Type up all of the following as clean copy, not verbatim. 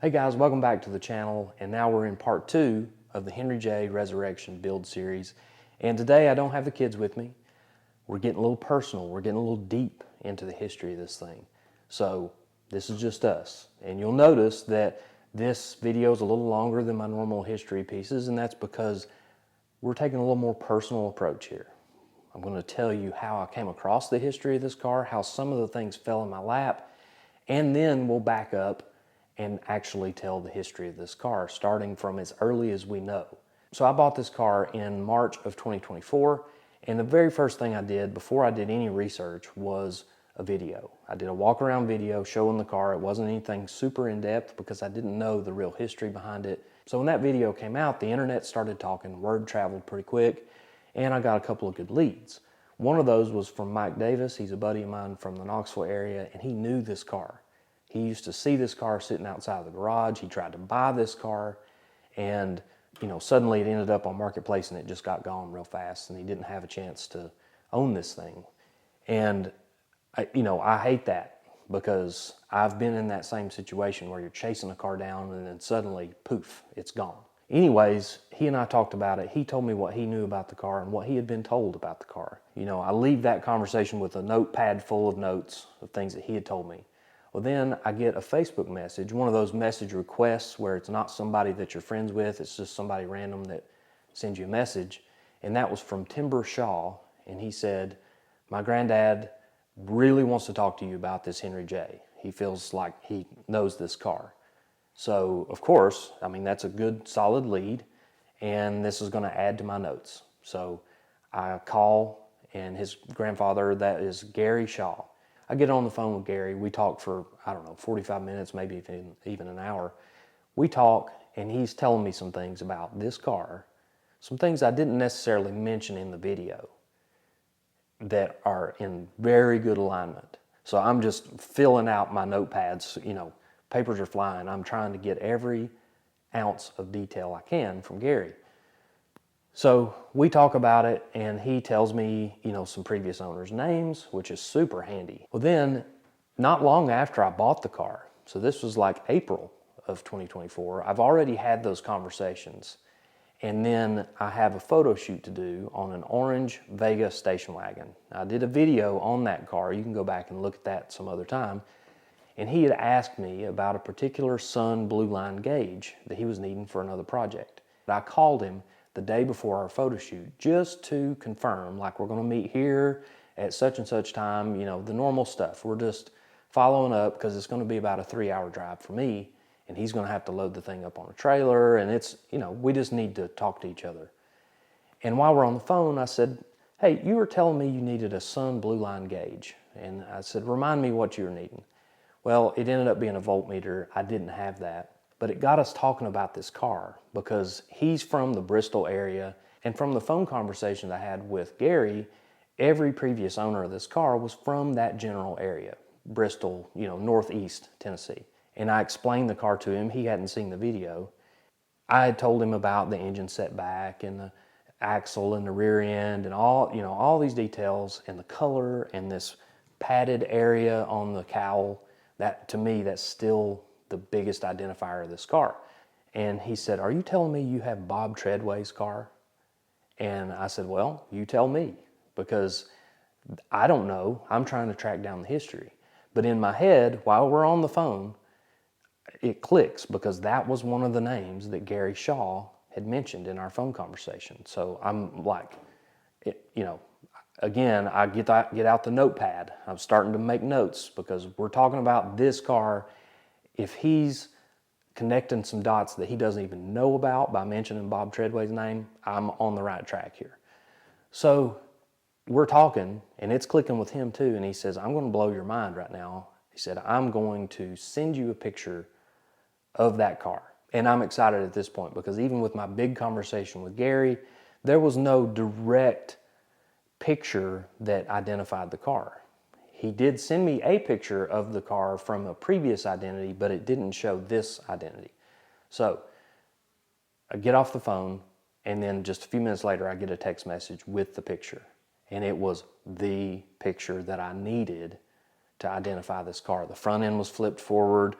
Hey guys, welcome back to the channel, and now we're in part 2 of the Henry J. Resurrection build series. And today I don't have the kids with me. We're getting a little personal, we're getting a little deep into the history of this thing. So this is just us. And you'll notice that this video is a little longer than my normal history pieces, and that's because we're taking a little more personal approach here. I'm going to tell you how I came across the history of this car, how some of the things fell in my lap, and then we'll back up and actually tell the history of this car, starting from as early as we know. So I bought this car in March of 2024, and the very first thing I did before I did any research was a video. I did a walk around video showing the car. It wasn't anything super in depth because I didn't know the real history behind it. So when that video came out, the internet started talking, word traveled pretty quick, and I got a couple of good leads. One of those was from Mike Davis. He's a buddy of mine from the Knoxville area, and he knew this car. He used to see this car sitting outside of the garage. He tried to buy this car, and suddenly it ended up on Marketplace and it just got gone real fast, and he didn't have a chance to own this thing. And I hate that because I've been in that same situation where you're chasing a car down and then suddenly, poof, it's gone. Anyways, he and I talked about it. He told me what he knew about the car and what he had been told about the car. I leave that conversation with a notepad full of notes of things that he had told me. Well, then I get a Facebook message, one of those message requests where it's not somebody that you're friends with, it's just somebody random that sends you a message. And that was from Timber Shaw, and he said, "My granddad really wants to talk to you about this Henry J. He feels like he knows this car." So, of course, that's a good solid lead, and this is going to add to my notes. So I call, and his grandfather, that is Gary Shaw. I get on the phone with Gary. We talk for, 45 minutes, maybe even an hour. We talk, and he's telling me some things about this car, some things I didn't necessarily mention in the video that are in very good alignment. So I'm just filling out my notepads, papers are flying. I'm trying to get every ounce of detail I can from Gary. So we talk about it, and he tells me, some previous owners' names, which is super handy. Well, then, not long after I bought the car, so this was like April of 2024, I've already had those conversations. And then I have a photo shoot to do on an orange Vega station wagon. I did a video on that car. You can go back and look at that some other time. And he had asked me about a particular Sun Blue Line gauge that he was needing for another project. I called him the day before our photo shoot just to confirm, like, we're going to meet here at such and such time, the normal stuff. We're just following up because it's going to be about a 3-hour drive for me, and he's going to have to load the thing up on a trailer, and it's, we just need to talk to each other. And while we're on the phone, I said, "Hey, you were telling me you needed a Sun Blue Line gauge." And I said, "Remind me what you were needing." Well, it ended up being a voltmeter. I didn't have that. But it got us talking about this car because he's from the Bristol area, and from the phone conversation I had with Gary, every previous owner of this car was from that general area, Bristol, northeast Tennessee. And I explained the car to him. He hadn't seen the video. I had told him about the engine setback and the axle and the rear end and all these details, and the color and this padded area on the cowl. That, to me, that's still the biggest identifier of this car. And he said, "Are you telling me you have Bob Treadway's car?" And I said, "Well, you tell me, because I don't know. I'm trying to track down the history." But in my head, while we're on the phone, it clicks because that was one of the names that Gary Shaw had mentioned in our phone conversation. So I'm like, again, I get out the notepad. I'm starting to make notes because we're talking about this car. If he's connecting some dots that he doesn't even know about by mentioning Bob Treadway's name, I'm on the right track here. So we're talking, and it's clicking with him too, and he says, "I'm going to blow your mind right now." He said, "I'm going to send you a picture of that car." And I'm excited at this point because even with my big conversation with Gary, there was no direct picture that identified the car. He did send me a picture of the car from a previous identity, but it didn't show this identity. So I get off the phone, and then just a few minutes later, I get a text message with the picture. And it was the picture that I needed to identify this car. The front end was flipped forward.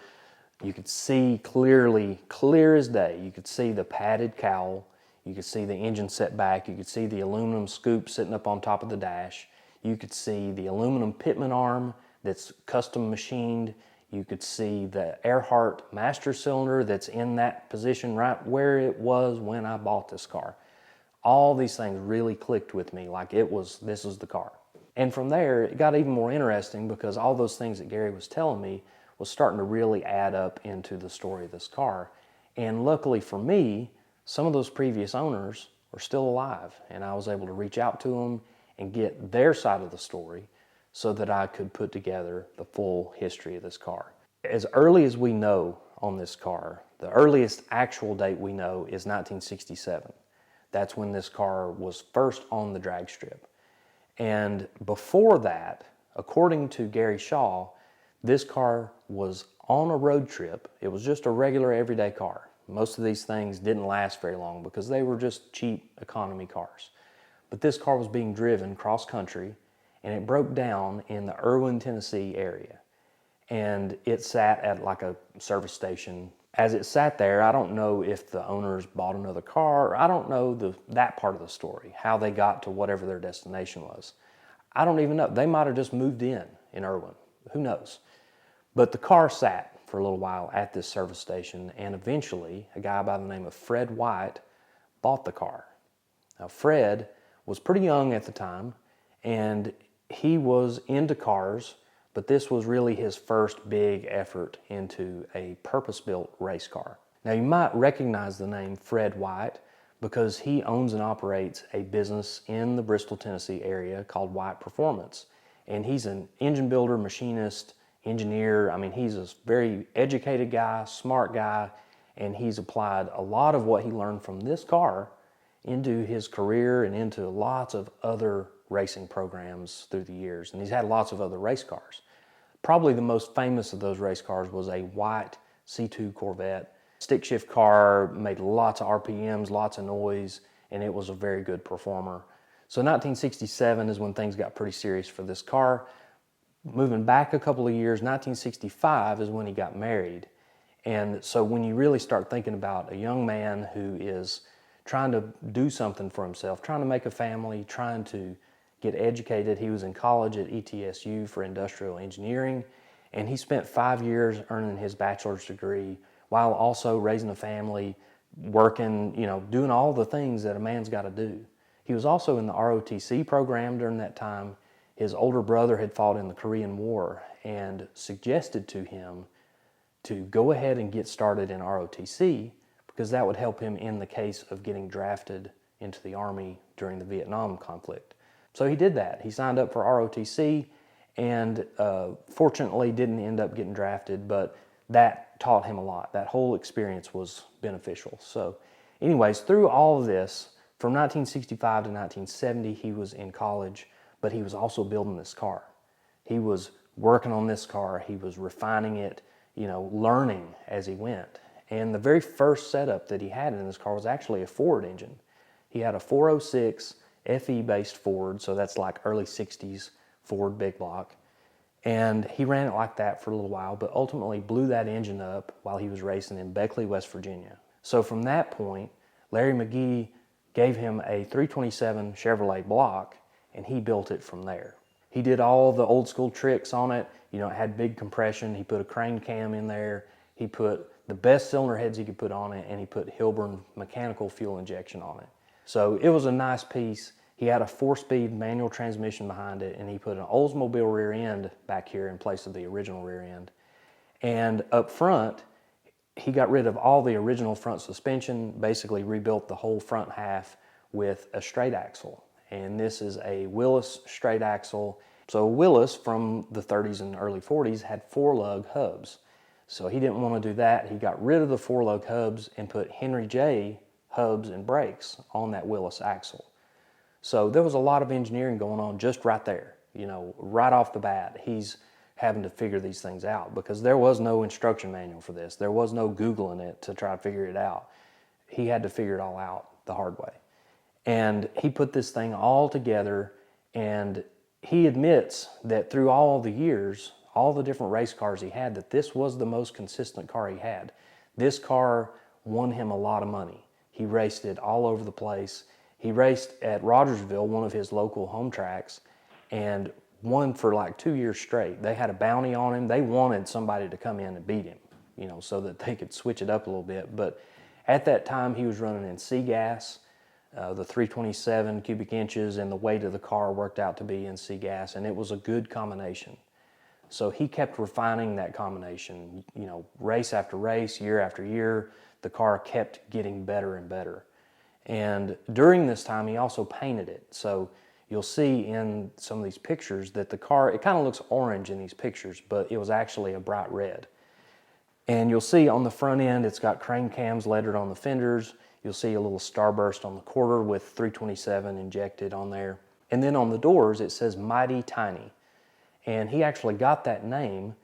You could see clearly, clear as day, you could see the padded cowl, you could see the engine set back, you could see the aluminum scoop sitting up on top of the dash, you could see the aluminum pitman arm that's custom machined, you could see the Earhart master cylinder that's in that position right where it was when I bought this car. All these things really clicked with me like this was the car. And from there, it got even more interesting because all those things that Gary was telling me was starting to really add up into the story of this car. And luckily for me, some of those previous owners are still alive, and I was able to reach out to them and get their side of the story so that I could put together the full history of this car. As early as we know on this car, the earliest actual date we know is 1967. That's when this car was first on the drag strip. And before that, according to Gary Shaw, this car was on a road trip. It was just a regular everyday car. Most of these things didn't last very long because they were just cheap economy cars. But this car was being driven cross country and it broke down in the Erwin, Tennessee area. And it sat at like a service station. As it sat there, I don't know if the owners bought another car. I don't know that part of the story, how they got to whatever their destination was. I don't even know. They might have just moved in Erwin. Who knows? But the car sat for a little while at this service station, and eventually a guy by the name of Fred White bought the car. Now, Fred was pretty young at the time, and he was into cars, but this was really his first big effort into a purpose-built race car. Now, you might recognize the name Fred White because he owns and operates a business in the Bristol, Tennessee area called White Performance. And he's an engine builder, machinist, engineer. I mean, he's a very educated guy, smart guy, and he's applied a lot of what he learned from this car into his career and into lots of other racing programs through the years. And he's had lots of other race cars. Probably the most famous of those race cars was a white C2 Corvette. Stick shift car, made lots of RPMs, lots of noise, and it was a very good performer. So 1967 is when things got pretty serious for this car. Moving back a couple of years, 1965 is when he got married. And so when you really start thinking about a young man who is trying to do something for himself, trying to make a family, trying to get educated. He was in college at ETSU for industrial engineering, and he spent 5 years earning his bachelor's degree while also raising a family, working, doing all the things that a man's got to do. He was also in the ROTC program during that time. His older brother had fought in the Korean War and suggested to him to go ahead and get started in ROTC because that would help him in the case of getting drafted into the Army during the Vietnam conflict. So he did that. He signed up for ROTC and fortunately didn't end up getting drafted, but that taught him a lot. That whole experience was beneficial. So anyways, through all of this, from 1965 to 1970, he was in college, but he was also building this car. He was working on this car. He was refining it, learning as he went. And the very first setup that he had in this car was actually a Ford engine. He had a 406 FE-based Ford, so that's like early 60s Ford big block. And he ran it like that for a little while, but ultimately blew that engine up while he was racing in Beckley, West Virginia. So from that point, Larry McGee gave him a 327 Chevrolet block, and he built it from there. He did all the old school tricks on it. It had big compression. He put a crane cam in there. He put the best cylinder heads he could put on it, and he put Hilburn mechanical fuel injection on it. So it was a nice piece. He had a 4-speed manual transmission behind it, and he put an Oldsmobile rear end back here in place of the original rear end. And up front, he got rid of all the original front suspension, basically rebuilt the whole front half with a straight axle. And this is a Willis straight axle. So Willis from the 30s and early 40s had 4-lug hubs. So he didn't want to do that. He got rid of the 4-lug hubs and put Henry J hubs and brakes on that Willis axle. So there was a lot of engineering going on just right there, right off the bat. He's having to figure these things out because there was no instruction manual for this. There was no Googling it to try to figure it out. He had to figure it all out the hard way. And he put this thing all together, and he admits that through all the years, all the different race cars he had, that this was the most consistent car he had. This car won him a lot of money. He raced it all over the place. He raced at Rogersville, one of his local home tracks, and won for like 2 years straight. They had a bounty on him. They wanted somebody to come in and beat him, so that they could switch it up a little bit. But at that time, he was running in C-gas. The 327 cubic inches and the weight of the car worked out to be in C-gas, and it was a good combination. So he kept refining that combination, race after race, year after year. The car kept getting better and better. And during this time, he also painted it. So you'll see in some of these pictures that the car, it kind of looks orange in these pictures, but it was actually a bright red. And you'll see on the front end, it's got crane cams lettered on the fenders. You'll see a little starburst on the quarter with 327 injected on there. And then on the doors, it says Mighty Tiny. And he actually got that name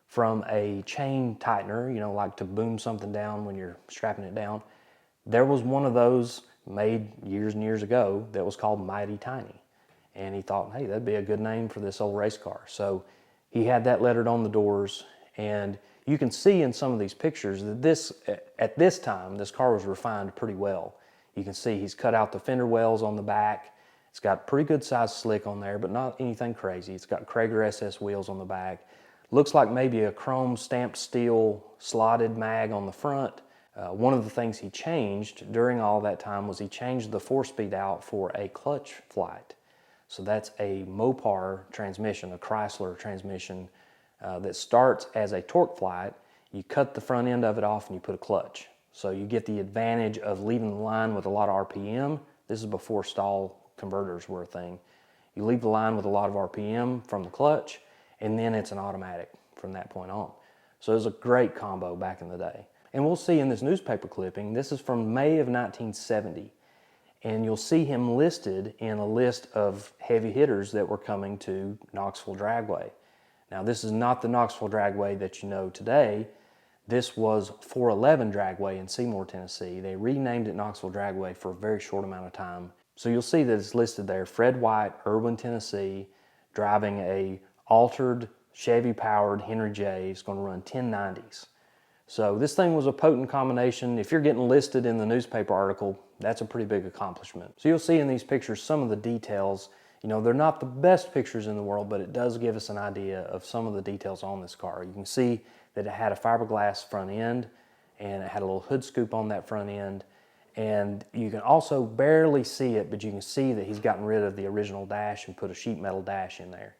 from a chain tightener, like to boom something down when you're strapping it down. There was one of those made years and years ago that was called Mighty Tiny. And he thought, hey, that'd be a good name for this old race car. So he had that lettered on the doors. And you can see in some of these pictures that at this time, this car was refined pretty well. You can see he's cut out the fender wells on the back. It's got pretty good sized slick on there, but not anything crazy. It's got Krager SS wheels on the back. Looks like maybe a chrome stamped steel slotted mag on the front. One of the things he changed during all that time was he changed the 4-speed out for a clutch flight. So that's a Mopar transmission, a Chrysler transmission that starts as a torque flight. You cut the front end of it off and you put a clutch. So you get the advantage of leaving the line with a lot of RPM. This is before stall converters were a thing. You leave the line with a lot of RPM from the clutch, and then it's an automatic from that point on. So it was a great combo back in the day. And we'll see in this newspaper clipping, this is from May of 1970. And you'll see him listed in a list of heavy hitters that were coming to Knoxville Dragway. Now, this is not the Knoxville Dragway that you know today. This was 411 Dragway in Seymour, Tennessee. They renamed it Knoxville Dragway for a very short amount of time. So you'll see that it's listed there, Fred White, Irwin, Tennessee, driving a altered Chevy-powered Henry J. It's going to run 1090s. So this thing was a potent combination. If you're getting listed in the newspaper article, that's a pretty big accomplishment. So you'll see in these pictures some of the details. They're not the best pictures in the world, but it does give us an idea of some of the details on this car. You can see that it had a fiberglass front end, and it had a little hood scoop on that front end. And you can also barely see it, but you can see that he's gotten rid of the original dash and put a sheet metal dash in there.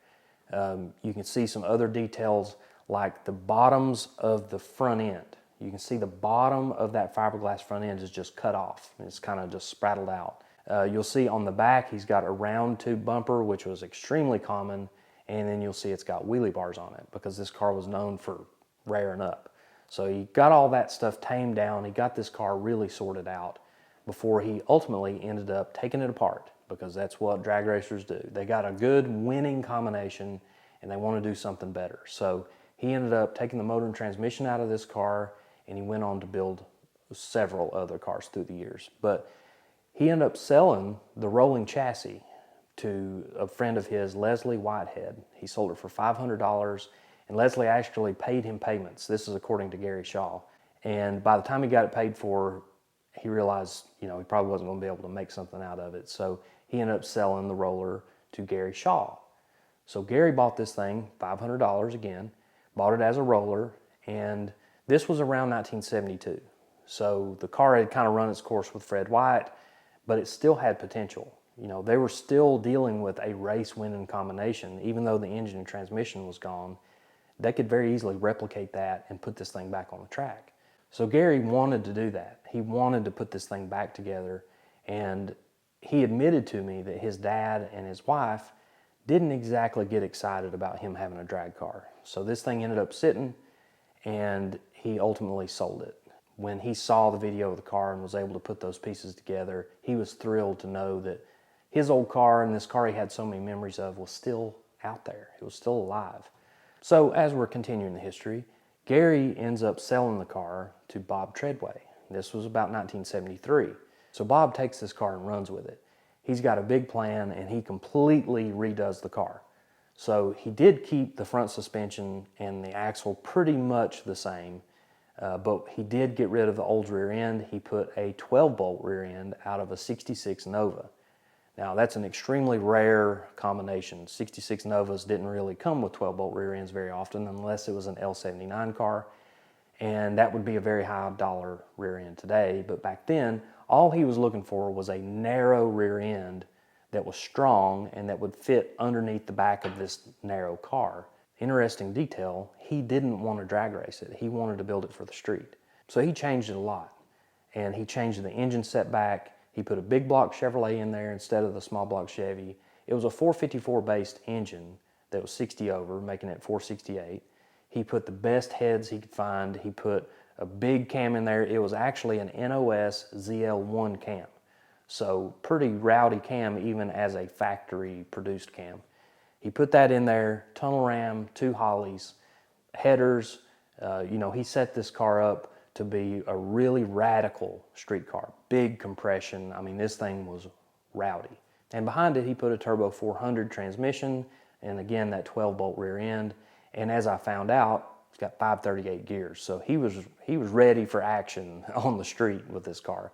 You can see some other details like the bottoms of the front end. You can see the bottom of that fiberglass front end is just cut off. It's kind of just spraddled out. You'll see on the back he's got a round tube bumper, which was extremely common, and then you'll see it's got wheelie bars on it because this car was known for raring up. So he got all that stuff tamed down. He got this car really sorted out before he ultimately ended up taking it apart, because that's what drag racers do. They got a good winning combination and they want to do something better. So he ended up taking the motor and transmission out of this car, and he went on to build several other cars through the years. But he ended up selling the rolling chassis to a friend of his, Leslie Whitehead. He sold it for $500, and Leslie actually paid him payments. This is according to Gary Shaw. And by the time he got it paid for, he realized, he probably wasn't going to be able to make something out of it. So he ended up selling the roller to Gary Shaw. So Gary bought this thing, $500 again, bought it as a roller, and this was around 1972. So the car had kind of run its course with Fred White, but it still had potential. They were still dealing with a race-winning combination. Even though the engine and transmission was gone, they could very easily replicate that and put this thing back on the track. So Gary wanted to do that. He wanted to put this thing back together, and he admitted to me that his dad and his wife didn't exactly get excited about him having a drag car. So this thing ended up sitting, and he ultimately sold it. When he saw the video of the car and was able to put those pieces together, he was thrilled to know that his old car and this car he had so many memories of was still out there. It was still alive. So as we're continuing the history, Gary ends up selling the car to Bob Treadway. This was about 1973. So Bob takes this car and runs with it. He's got a big plan, and he completely redoes the car. So he did keep the front suspension and the axle pretty much the same, but he did get rid of the old rear end. He put a 12-bolt rear end out of a 66 Nova. Now that's an extremely rare combination. 66 Novas didn't really come with 12-bolt rear ends very often unless it was an L79 car, and that would be a very high dollar rear end today. But back then, all he was looking for was a narrow rear end that was strong and that would fit underneath the back of this narrow car. Interesting detail, he didn't want to drag race it. He wanted to build it for the street. So he changed it a lot. And he changed the engine setback. He put a big block Chevrolet in there instead of the small block Chevy. It was a 454 based engine that was 60 over, making it 468. He put the best heads he could find. He put a big cam in there. It was actually an NOS ZL1 cam. So pretty rowdy cam even as a factory produced cam. He put that in there, tunnel ram, 2 Hollies, headers. He set this car up to be a really radical street car. Big compression. I mean, this thing was rowdy. And behind it, he put a turbo 400 transmission, and again, that 12-bolt rear end. And as I found out, it's got 538 gears. So he was ready for action on the street with this car.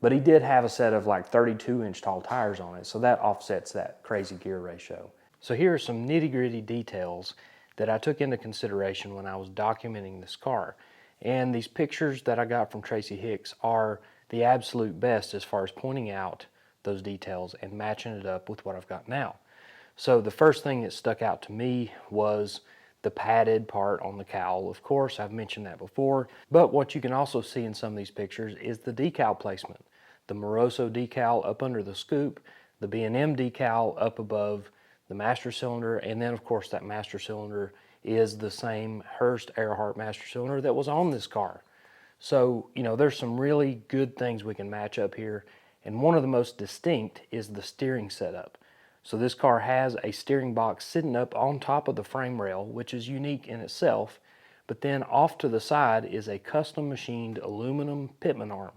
But he did have a set of like 32-inch tall tires on it, so that offsets that crazy gear ratio. So here are some nitty-gritty details that I took into consideration when I was documenting this car. And these pictures that I got from Tracy Hicks are the absolute best as far as pointing out those details and matching it up with what I've got now. So the first thing that stuck out to me was the padded part on the cowl. Of course, I've mentioned that before, but what you can also see in some of these pictures is the decal placement. The Moroso decal up under the scoop, the B&M decal up above the master cylinder, and then of course that master cylinder is the same Hurst Earhart master cylinder that was on this car. So, there's some really good things we can match up here, and one of the most distinct is the steering setup. So this car has a steering box sitting up on top of the frame rail, which is unique in itself, but then off to the side is a custom machined aluminum pitman arm.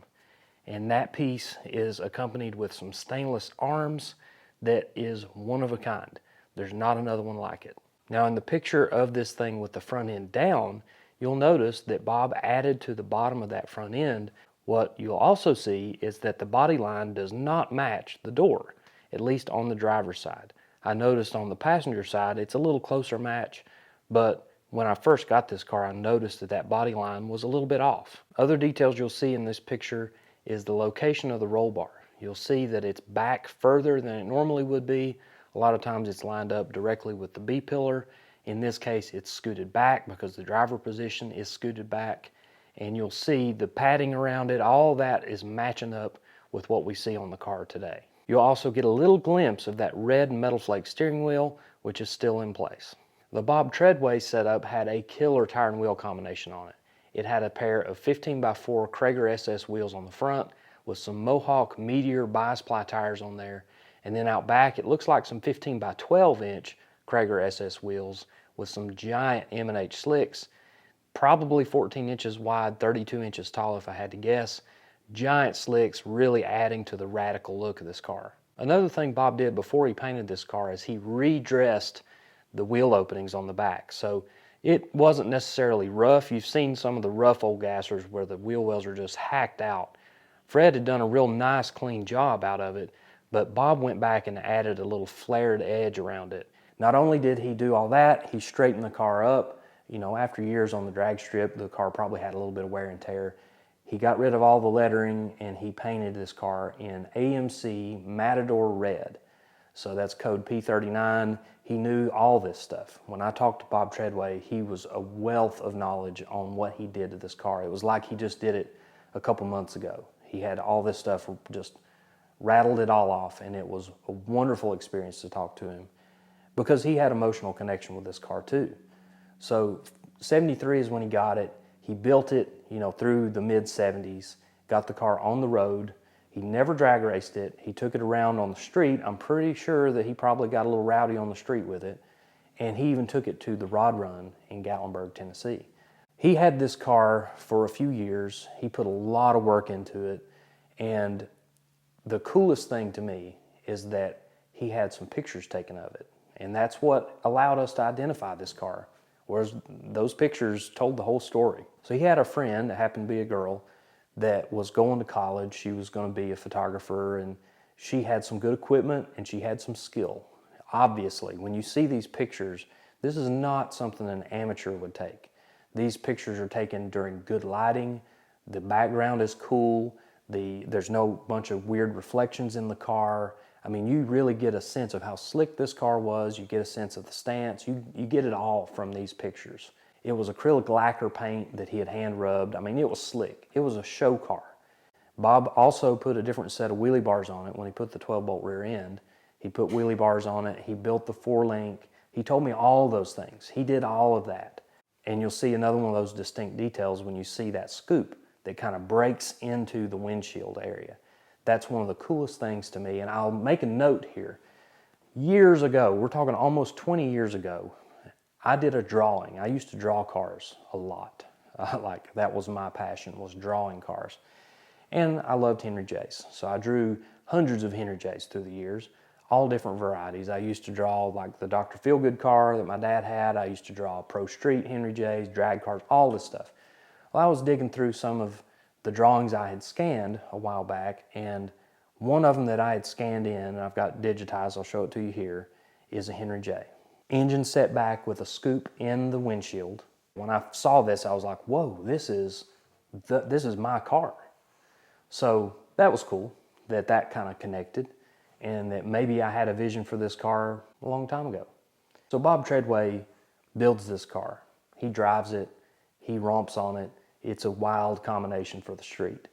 And that piece is accompanied with some stainless arms that is one of a kind. There's not another one like it. Now in the picture of this thing with the front end down, you'll notice that Bob added to the bottom of that front end. What you'll also see is that the body line does not match the door, at least on the driver's side. I noticed on the passenger side it's a little closer match, but when I first got this car I noticed that body line was a little bit off. Other details you'll see in this picture is the location of the roll bar. You'll see that it's back further than it normally would be. A lot of times it's lined up directly with the B-pillar. In this case, it's scooted back because the driver position is scooted back. And you'll see the padding around it, all that is matching up with what we see on the car today. You'll also get a little glimpse of that red metal flake steering wheel, which is still in place. The Bob Treadway setup had a killer tire and wheel combination on it. It had a pair of 15x4 Krager SS wheels on the front with some Mohawk Meteor bias-ply tires on there. And then out back, it looks like some 15x12-inch Krager SS wheels with some giant M&H slicks, probably 14 inches wide, 32 inches tall if I had to guess. Giant slicks really adding to the radical look of this car. Another thing Bob did before he painted this car is he redressed the wheel openings on the back. So it wasn't necessarily rough. You've seen some of the rough old gassers where the wheel wells are just hacked out. Fred had done a real nice clean job out of it, but Bob went back and added a little flared edge around it. Not only did he do all that, he straightened the car up. After years on the drag strip, the car probably had a little bit of wear and tear. He got rid of all the lettering and he painted this car in AMC Matador Red. So that's code P39. He knew all this stuff. When I talked to Bob Treadway, he was a wealth of knowledge on what he did to this car. It was like he just did it a couple months ago. He had all this stuff, just rattled it all off, and it was a wonderful experience to talk to him because he had emotional connection with this car too. So 73 is when he got it. He built it, through the mid-70s, got the car on the road. He never drag raced it. He took it around on the street. I'm pretty sure that he probably got a little rowdy on the street with it. And he even took it to the Rod Run in Gatlinburg, Tennessee. He had this car for a few years. He put a lot of work into it. And the coolest thing to me is that he had some pictures taken of it. And that's what allowed us to identify this car, whereas those pictures told the whole story. So he had a friend that happened to be a girl that was going to college. She was going to be a photographer, and she had some good equipment and she had some skill. Obviously, when you see these pictures, this is not something an amateur would take. These pictures are taken during good lighting. The background is cool. There's no bunch of weird reflections in the car. I mean, you really get a sense of how slick this car was. You get a sense of the stance. You get it all from these pictures. It was acrylic lacquer paint that he had hand rubbed. I mean, it was slick. It was a show car. Bob also put a different set of wheelie bars on it when he put the 12-bolt rear end. He put wheelie bars on it. He built the 4-link. He told me all those things. He did all of that. And you'll see another one of those distinct details when you see that scoop that kind of breaks into the windshield area. That's one of the coolest things to me. And I'll make a note here. Years ago, we're talking almost 20 years ago, I did a drawing. I used to draw cars a lot. Like that was my passion, was drawing cars. And I loved Henry J's. So I drew hundreds of Henry J's through the years, all different varieties. I used to draw like the Dr. Feelgood car that my dad had. I used to draw Pro Street Henry J's, drag cars, all this stuff. Well, I was digging through some of the drawings I had scanned a while back, and one of them that I had scanned in, and I've got digitized, I'll show it to you here, is a Henry J. Engine set back with a scoop in the windshield. When I saw this, I was like, whoa, this is my car. So that was cool that kind of connected, and that maybe I had a vision for this car a long time ago. So Bob Treadway builds this car. He drives it, he romps on it. It's a wild combination for the street.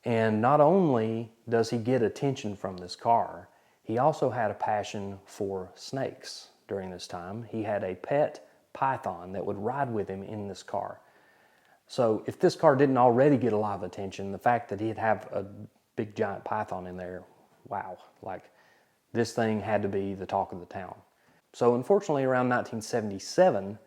And not only does he get attention from this car, he also had a passion for snakes during this time. He had a pet python that would ride with him in this car. So if this car didn't already get a lot of attention, the fact that he'd have a big giant python in there, wow, like this thing had to be the talk of the town. So unfortunately around 1977,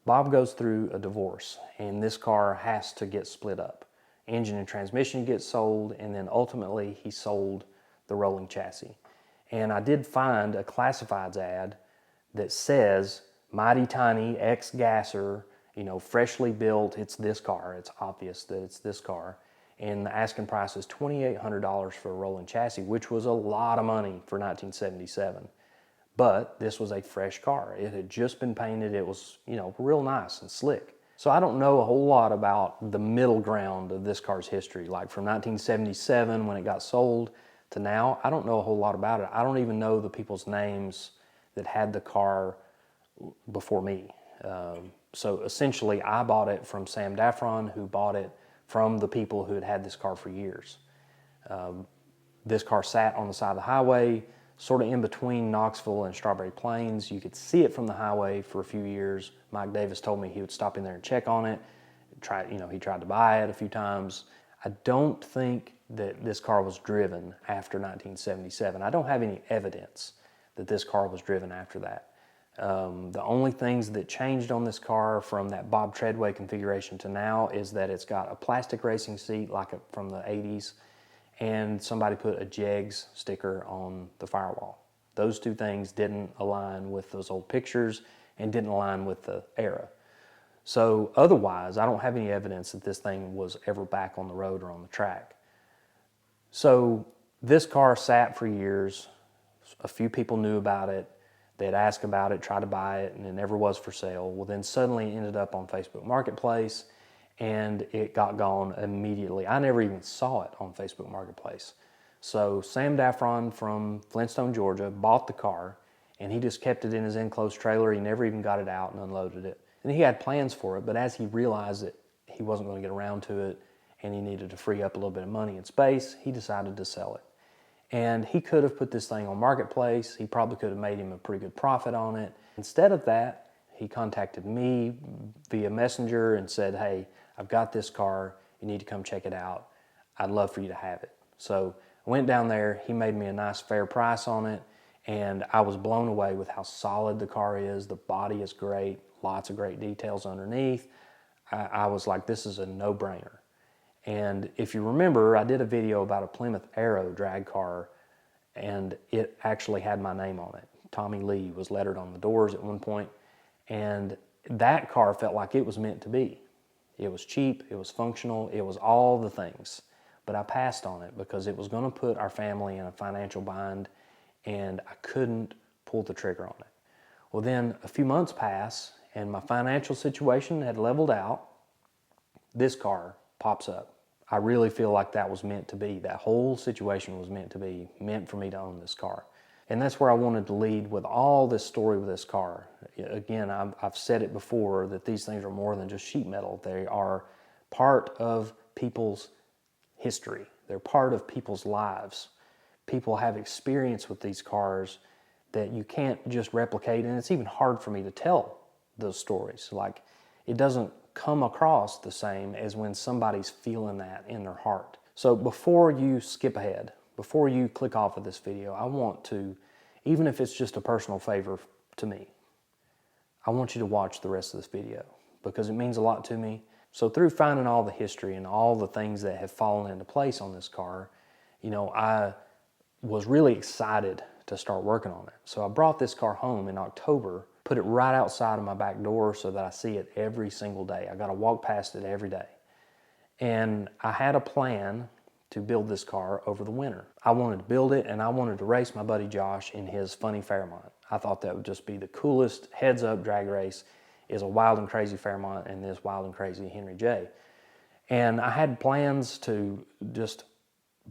Bob goes through a divorce and this car has to get split up. Engine and transmission get sold, and then ultimately he sold the rolling chassis. And I did find a classifieds ad that says, mighty tiny ex-gasser, you know, freshly built, it's this car. It's obvious that it's this car. And the asking price is $2,800 for a rolling chassis, which was a lot of money for 1977. But this was a fresh car. It had just been painted. It was, you know, real nice and slick. So I don't know a whole lot about the middle ground of this car's history. Like from 1977 when it got sold to now, I don't know a whole lot about it. I don't even know the people's names that had the car before me. So essentially I bought it from Sam Daffron, who bought it from the people who had had this car for years. This car sat on the side of the highway, sort of in between Knoxville and Strawberry Plains. You could see it from the highway for a few years. Mike Davis told me he would stop in there and check on it. He tried to buy it a few times. I don't think that this car was driven after 1977. I don't have any evidence that this car was driven after that. The only things that changed on this car from that Bob Treadway configuration to now is that it's got a plastic racing seat from the 80s, and somebody put a Jegs sticker on the firewall. Those two things didn't align with those old pictures and didn't align with the era. So otherwise, I don't have any evidence that this thing was ever back on the road or on the track. So this car sat for years. A few people knew about it. They'd ask about it, try to buy it, and it never was for sale. Well, then suddenly it ended up on Facebook Marketplace, and it got gone immediately. I never even saw it on Facebook Marketplace. So Sam Daffron from Flintstone, Georgia, bought the car, and he just kept it in his enclosed trailer. He never even got it out and unloaded it. And he had plans for it, but as he realized that he wasn't going to get around to it, and he needed to free up a little bit of money and space, he decided to sell it. And he could have put this thing on Marketplace. He probably could have made him a pretty good profit on it. Instead of that, he contacted me via Messenger and said, hey, I've got this car. You need to come check it out. I'd love for you to have it. So I went down there. He made me a nice fair price on it. And I was blown away with how solid the car is. The body is great. Lots of great details underneath. I was like, this is a no-brainer. And if you remember, I did a video about a Plymouth Arrow drag car, and it actually had my name on it. Tommy Lee was lettered on the doors at one point, and that car felt like it was meant to be. It was cheap, it was functional, it was all the things. But I passed on it because it was going to put our family in a financial bind, and I couldn't pull the trigger on it. Well, then a few months pass, and my financial situation had leveled out. This car pops up. I really feel like that was meant to be. That whole situation was meant to be, meant for me to own this car. And that's where I wanted to lead with all this story with this car. Again, I've said it before that these things are more than just sheet metal. They are part of people's history. They're part of people's lives. People have experience with these cars that you can't just replicate, and it's even hard for me to tell those stories. Like, it doesn't come across the same as when somebody's feeling that in their heart. So before you skip ahead, before you click off of this video, I want to, even if it's just a personal favor to me, I want you to watch the rest of this video because it means a lot to me. So through finding all the history and all the things that have fallen into place on this car, I was really excited to start working on it. So I brought this car home in October, put it right outside of my back door so that I see it every single day. I got to walk past it every day. And I had a plan to build this car over the winter. I wanted to build it, and I wanted to race my buddy Josh in his funny Fairmont. I thought that would just be the coolest heads-up drag race, is a wild and crazy Fairmont and this wild and crazy Henry J. And I had plans to just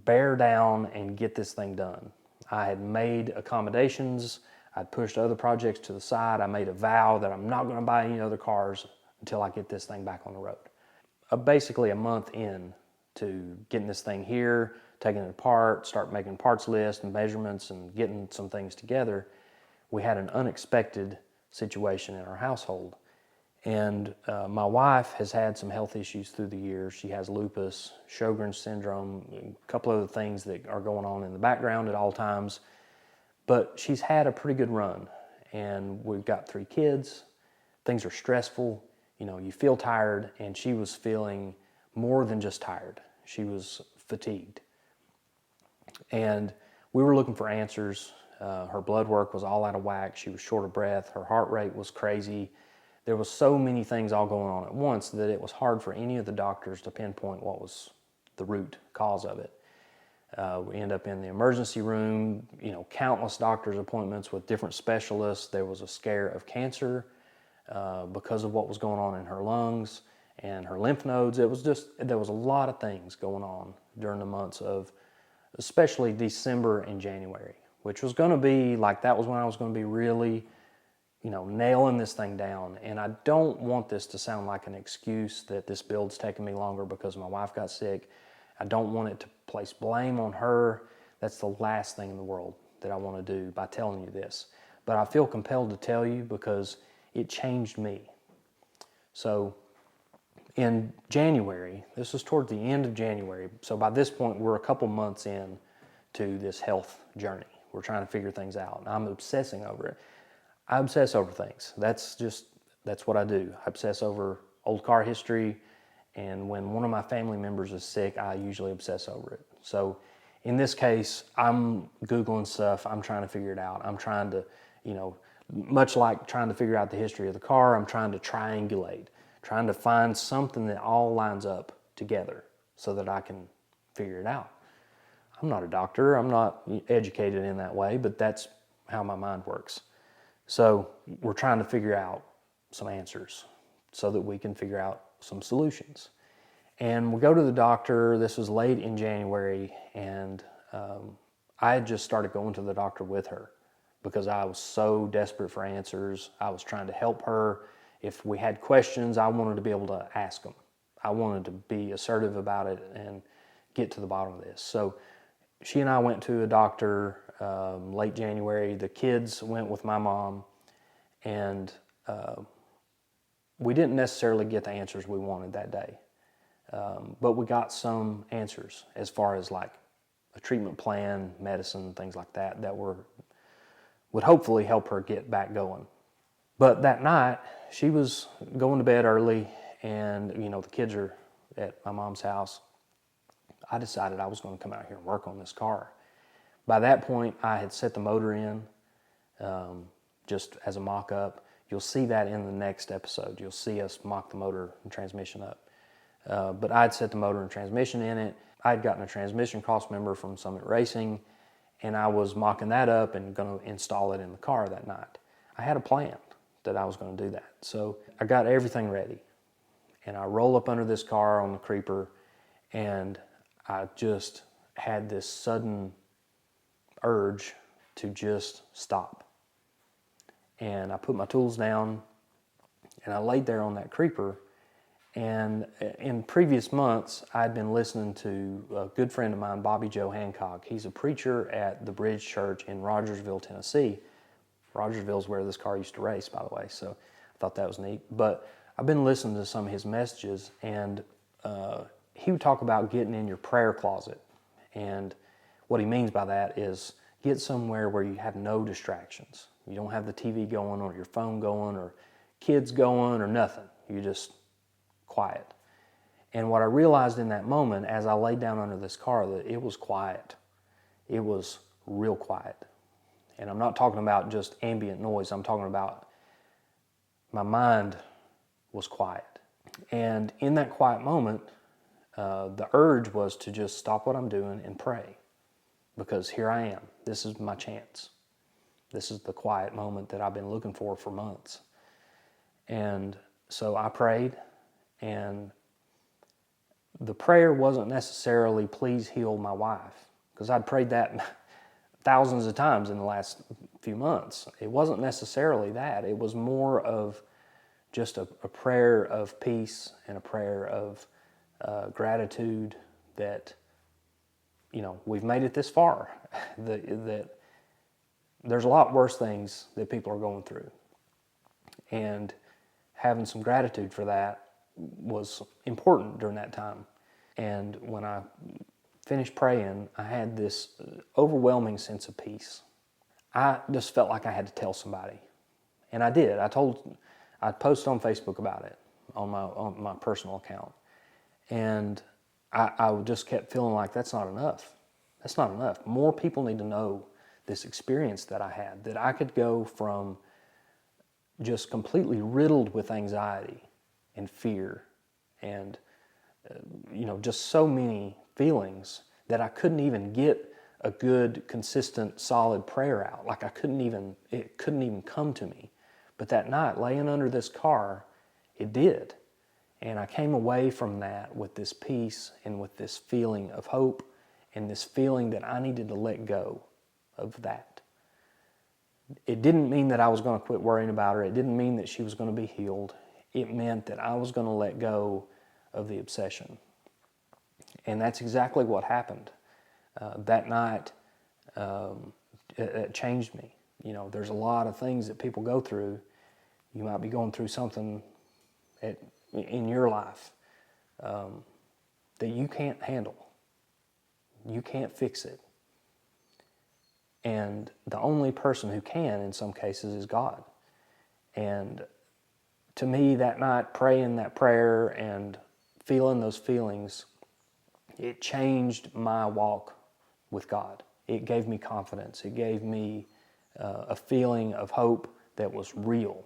bear down and get this thing done. I had made accommodations. I'd pushed other projects to the side. I made a vow that I'm not going to buy any other cars until I get this thing back on the road. Basically a month in to getting this thing here, taking it apart, start making parts lists and measurements and getting some things together, we had an unexpected situation in our household. And my wife has had some health issues through the years. She has lupus, Sjogren's syndrome, a couple other things that are going on in the background at all times. But she's had a pretty good run, and we've got 3 kids. Things are stressful. You feel tired, and she was feeling more than just tired. She was fatigued. And we were looking for answers. Her blood work was all out of whack. She was short of breath. Her heart rate was crazy. There was so many things all going on at once that it was hard for any of the doctors to pinpoint what was the root cause of it. We end up in the emergency room, countless doctor's appointments with different specialists. There was a scare of cancer because of what was going on in her lungs and her lymph nodes. There was a lot of things going on during the months of, especially December and January, which was going to be like, that was when I was going to be really nailing this thing down. And I don't want this to sound like an excuse that this build's taking me longer because my wife got sick. I don't want it to place blame on her. That's the last thing in the world that I want to do by telling you this. But I feel compelled to tell you because it changed me. So in January, this was toward the end of January, so by this point we're a couple months in to this health journey. We're trying to figure things out, and I'm obsessing over it. I obsess over things. That's what I do. I obsess over old car history, and when one of my family members is sick, I usually obsess over it. So in this case, I'm Googling stuff. I'm trying to figure it out. I'm trying to, much like trying to figure out the history of the car, I'm trying to triangulate, trying to find something that all lines up together so that I can figure it out. I'm not a doctor. I'm not educated in that way, but that's how my mind works. So we're trying to figure out some answers so that we can figure out some solutions. And we go to the doctor. This was late in January, and I had just started going to the doctor with her because I was so desperate for answers. I was trying to help her. If we had questions, I wanted to be able to ask them. I wanted to be assertive about it and get to the bottom of this. So she and I went to a doctor late January. The kids went with my mom, and we didn't necessarily get the answers we wanted that day. But we got some answers as far as like a treatment plan, medicine, things like that, that would hopefully help her get back going. But that night, she was going to bed early, and the kids are at my mom's house. I decided I was going to come out here and work on this car. By that point, I had set the motor in. just as a mock-up. You'll see that in the next episode. You'll see us mock the motor and transmission up. But I'd set the motor and transmission in it. I'd gotten a transmission cross member from Summit Racing, and I was mocking that up and going to install it in the car that night. I had a plan that I was going to do that. So I got everything ready, and I roll up under this car on the creeper, and I just had this sudden urge to just stop. And I put my tools down, and I laid there on that creeper. And in previous months, I'd been listening to a good friend of mine, Bobby Joe Hancock. He's a preacher at the Bridge Church in Rogersville, Tennessee. Rogersville is where this car used to race, by the way, so I thought that was neat. But I've been listening to some of his messages, and he would talk about getting in your prayer closet. And what he means by that is get somewhere where you have no distractions. You don't have the TV going or your phone going or kids going or nothing. You're just quiet. And what I realized in that moment as I laid down under this car, that it was quiet. It was real quiet. And I'm not talking about just ambient noise. I'm talking about my mind was quiet. And in that quiet moment, the urge was to just stop what I'm doing and pray. Because here I am. This is my chance. This is the quiet moment that I've been looking for months. And so I prayed, and the prayer wasn't necessarily, please heal my wife, because I'd prayed that thousands of times in the last few months. It wasn't necessarily that. It was more of just a prayer of peace and a prayer of gratitude that, we've made it this far, that there's a lot worse things that people are going through. And having some gratitude for that was important during that time. And when I finished praying, I had this overwhelming sense of peace. I just felt like I had to tell somebody. And I did. I posted on Facebook about it, on my personal account. And I just kept feeling like that's not enough. That's not enough. More people need to know this experience that I had, that I could go from just completely riddled with anxiety and fear and, just so many feelings that I couldn't even get a good, consistent, solid prayer out. Like it couldn't even come to me. But that night, laying under this car, it did. And I came away from that with this peace and with this feeling of hope and this feeling that I needed to let go of that. It didn't mean that I was going to quit worrying about her. It didn't mean that she was going to be healed. It meant that I was going to let go of the obsession. And that's exactly what happened. That night, it changed me. There's a lot of things that people go through. You might be going through something in your life that you can't handle. You can't fix it. And the only person who can, in some cases, is God. And to me, that night, praying that prayer and feeling those feelings, it changed my walk with God. It gave me confidence. It gave me a feeling of hope that was real.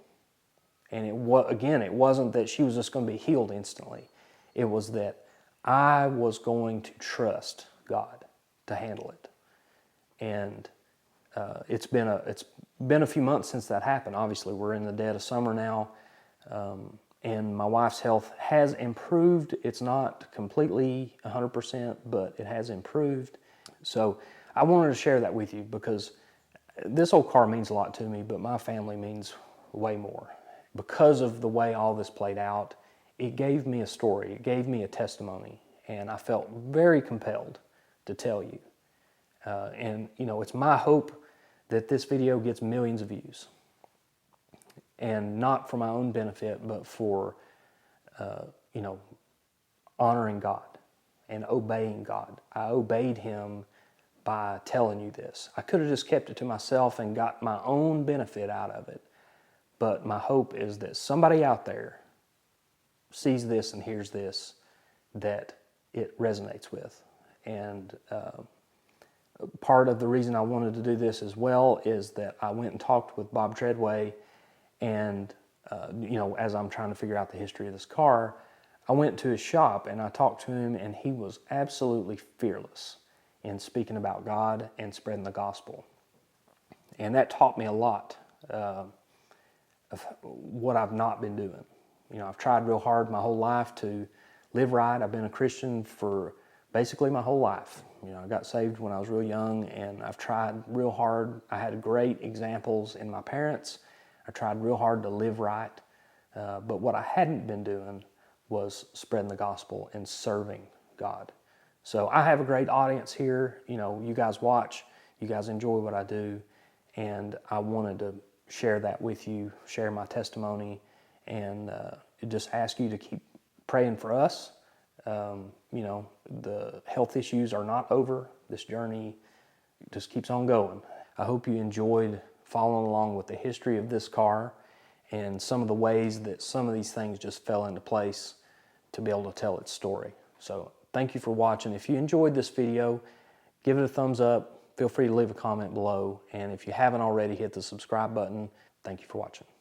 And it wasn't that she was just going to be healed instantly. It was that I was going to trust God to handle it. And it's been a few months since that happened. Obviously, we're in the dead of summer now, and my wife's health has improved. It's not completely 100%, but it has improved. So I wanted to share that with you because this old car means a lot to me, but my family means way more. Because of the way all this played out, it gave me a story. It gave me a testimony, and I felt very compelled to tell you. And it's my hope that this video gets millions of views, and not for my own benefit, but for honoring God and obeying God. I obeyed Him by telling you this. I could have just kept it to myself and got my own benefit out of it, but my hope is that somebody out there sees this and hears this that it resonates with. And Part of the reason I wanted to do this as well is that I went and talked with Bob Treadway, and as I'm trying to figure out the history of this car, I went to his shop and I talked to him, and he was absolutely fearless in speaking about God and spreading the gospel. And that taught me a lot of what I've not been doing. I've tried real hard my whole life to live right. I've been a Christian for basically my whole life. I got saved when I was real young, and I've tried real hard. I had great examples in my parents. I tried real hard to live right. But what I hadn't been doing was spreading the gospel and serving God. So I have a great audience here. You guys watch, you guys enjoy what I do, and I wanted to share that with you, share my testimony, and just ask you to keep praying for us. The health issues are not over. This journey just keeps on going. I hope you enjoyed following along with the history of this car and some of the ways that some of these things just fell into place to be able to tell its story. So thank you for watching. If you enjoyed this video, give it a thumbs up. Feel free to leave a comment below. And if you haven't already, hit the subscribe button. Thank you for watching.